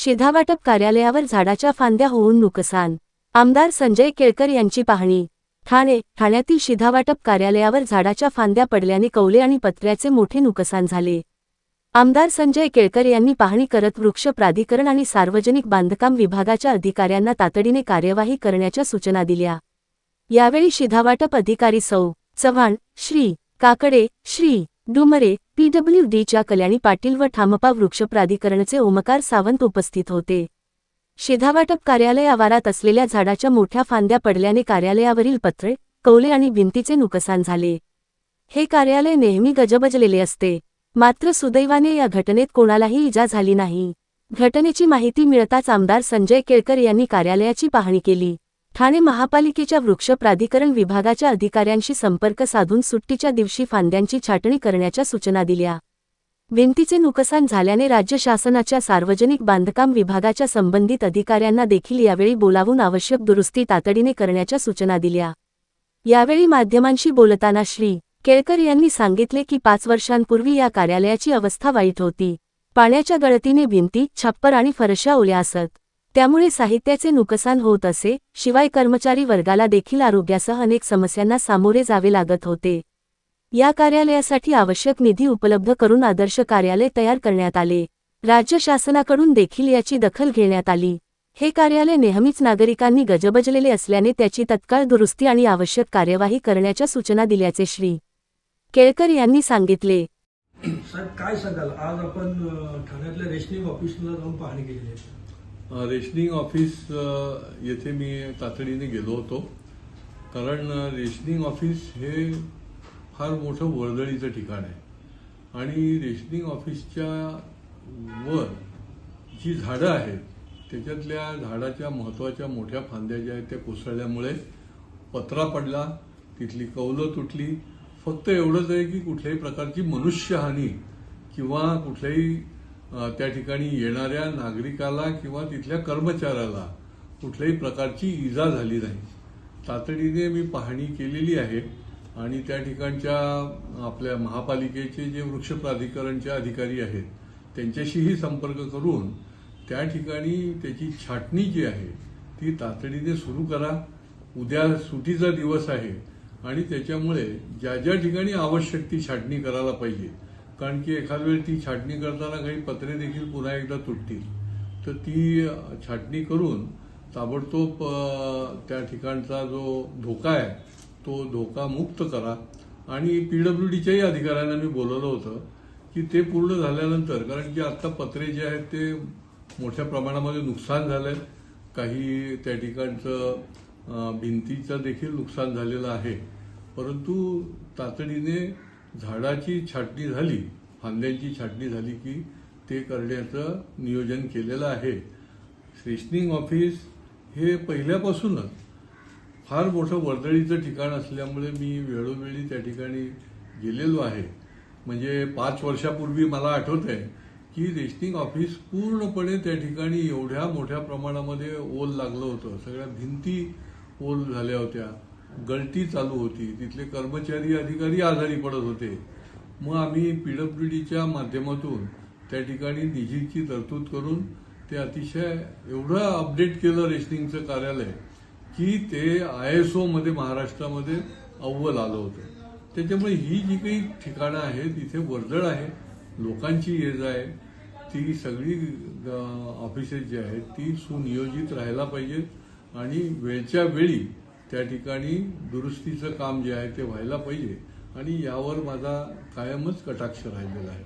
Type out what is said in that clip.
शिधावाटप कार्यालयावर झाडाच्या फांद्या होऊन नुकसान। आमदार संजय केळकर यांची पाहणी। ठाण्यातील शिधावाटप कार्यालयावर झाडाच्या फांद्या पडल्याने कौले आणि पत्र्याचे मोठे नुकसान झाले। आमदार संजय केळकर यांनी पाहणी करत वृक्ष प्राधिकरण आणि सार्वजनिक बांधकाम विभागाच्या अधिकाऱ्यांना तातडीने कार्यवाही करण्याच्या सूचना दिल्या। यावेळी शिधावाटप अधिकारी सौ. चव्हाण, श्री. काकडे, श्री. डुमरे, PWDच्या कल्याणी पाटील व ठामपा वृक्ष प्राधिकरणचे ओमकार सावंत उपस्थित होते। शिधावाटप कार्यालय आवारात असलेल्या झाडाच्या मोठ्या फांद्या पडल्याने कार्यालयावरील पत्रे, कौले आणि भिंतीचे नुकसान झाले। हे कार्यालय नेहमी गजबजलेले असते, मात्र सुदैवाने या घटनेत कोणालाही इजा झाली नाही। घटनेची माहिती मिळताच आमदार संजय केळकर यांनी कार्यालयाची पाहणी केली। ठाणे महापालिकेच्या वृक्ष प्राधिकरण विभागाच्या अधिकाऱ्यांशी संपर्क साधून सुट्टीच्या दिवशी फांद्यांची छाटणी करण्याच्या सूचना दिल्या। भिंतीचे नुकसान झाल्याने राज्य शासनाच्या सार्वजनिक बांधकाम विभागाच्या संबंधित अधिकाऱ्यांना देखील यावेळी बोलावून आवश्यक दुरुस्ती तातडीने करण्याच्या सूचना दिल्या। यावेळी माध्यमांशी बोलताना श्री. केळकर यांनी सांगितले की 5 वर्षांपूर्वी या कार्यालयाची अवस्था वाईट होती। पाण्याच्या गळतीने भिंती, छप्पर आणि फरशा ओल्या असत, त्यामुळे साहित्याचे नुकसान होत असे। शिवाय कर्मचारी वर्गाला देखील आरोग्यासह अनेक समस्यांना सामोरे जावे लागत होते। या कार्यालयासाठी आवश्यक निधी उपलब्ध करून आदर्श कार्यालय तयार करण्यात आले। राज्य शासनाकडून देखील याची दखल घेण्यात आली। हे कार्यालय नेहमीच नागरिकांनी गजबजलेले असल्याने त्याची तत्काळ दुरुस्ती आणि आवश्यक कार्यवाही करण्याच्या सूचना दिल्याचे श्री. केळकर यांनी सांगितले। साहेब काय सांगाल, आज आपण ठाण्यातल्या रेशनिंग ऑफिसला जाऊन पाहणी केली आहे। रेशनिंग ऑफिस येथे मी तातडीने गेलो होतो, कारण रेशनिंग ऑफिस हे फार मोठं वर्दळीचं ठिकाण आहे आणि रेशनिंग ऑफिसच्या वर जी झाडं आहेत त्याच्यातल्या झाडाच्या महत्त्वाच्या मोठ्या फांद्या ज्या आहेत त्या कोसळल्यामुळे पत्रा पडला, तिथली कौलं तुटली। फक्त एवढंच आहे की कुठल्याही प्रकारची मनुष्यहानी किंवा कुठल्याही त्या ठिकाणी येणाऱ्या नागरिकाला किंवा तिथल्या कर्मचाऱ्याला कुठल्याही प्रकारची इजा झाली नाही। तातडीने मी पाहणी केलेली आहे आणि त्या ठिकाणच्या आपल्या महापालिकेचे जे वृक्ष प्राधिकरणचे अधिकारी आहेत त्यांच्याशीही संपर्क करून त्या ठिकाणी त्याची छाटणी जी आहे ती तातडीने सुरू करा। उद्या सुटीचा दिवस आहे आणि त्याच्यामुळे ज्या ज्या ठिकाणी आवश्यक ती छाटणी करायला पाहिजे, कारण की एखाद वेळ ती छाटणी करताना काही पत्रे देखील पुन्हा एकदा तुटतील, तर ती छाटणी करून ताबडतोब त्या ठिकाणचा जो धोका आहे तो धोका मुक्त करा। आणि PWDच्याही अधिकाऱ्यांना मी बोलवलं होतं की ते पूर्ण झाल्यानंतर, कारण की आता पत्रे जे आहेत ते मोठ्या प्रमाणामध्ये नुकसान झालंय, काही त्या ठिकाणचं भिंतीचं देखील नुकसान झालेलं आहे, परंतु तातडीने झाडाची छाटणी झाली, फांद्यांची छाटणी झाली की ते करण्याचं नियोजन केलेलं आहे। रेशनिंग ऑफिस हे पहिल्यापासूनच फार मोठं वर्दळीचं ठिकाण असल्यामुळे मी वेळोवेळी त्या ठिकाणी गेलेलो आहे। म्हणजे 5 वर्षापूर्वी मला आठवत आहे की रेशनिंग ऑफिस पूर्णपणे त्या ठिकाणी एवढ्या मोठ्या प्रमाणामध्ये ओल लागलं होतं, सगळ्या भिंती ओल झाल्या होत्या, गळती चालू होती, तिथले कर्मचारी अधिकारी आजारी पडत होते। मग आम्ही PWDच्या माध्यमातून त्या ठिकाणी निधीची तरतूद करून ते अतिशय एवढं अपडेट केलं रेशनिंगचं कार्यालय की ते ISO मध्ये महाराष्ट्रामध्ये अव्वल आलं होतं। त्याच्यामुळे ही जी काही ठिकाणं आहेत इथे वर्दळ आहे, लोकांची ये जा आहे, ती सगळी ऑफिसेस जी आहेत ती सुनियोजित राहायला पाहिजेत आणि वेळच्या वेळी त्या ठिकाणी दुरुस्तीचं काम जे आहे ते व्हायला पाहिजे आणि यावर माझा कायमच कटाक्ष राहिलेला आहे।